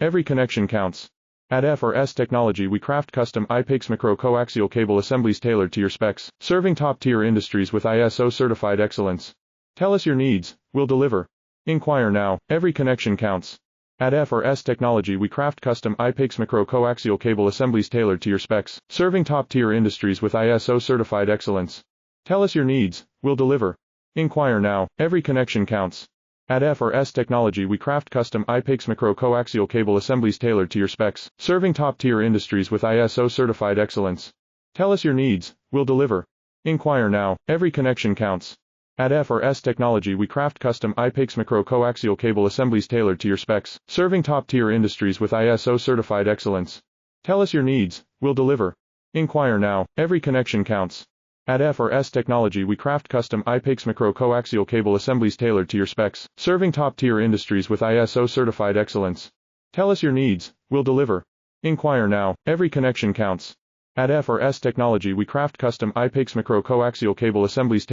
every connection counts. At F&S Technology we craft custom I-PEX micro-coaxial cable assemblies tailored to your specs, serving top-tier industries with ISO certified excellence. Tell us your needs, we'll deliver. Inquire now, every connection counts. At F&S Technology we craft custom I-PEX micro-coaxial cable assemblies tailored to your specs, serving top-tier industries with ISO certified excellence. Tell us your needs, we'll deliver. Inquire now, every connection counts. At F&S Technology we craft custom I-PEX micro-coaxial cable assemblies tailored to your specs, serving top-tier industries with ISO certified excellence. Tell us your needs, we'll deliver. Inquire now, every connection counts. At F&S Technology we craft custom I-PEX micro-coaxial cable assemblies tailored to your specs, serving top-tier industries with ISO certified excellence. Tell us your needs, we'll deliver. Inquire now, every connection counts. At F&S Technology we craft custom I-PEX micro-coaxial cable assemblies tailored to your specs, serving top-tier industries with ISO certified excellence. Tell us your needs, we'll deliver. Inquire now, every connection counts. At F&S Technology we craft custom I-PEX micro-coaxial cable assemblies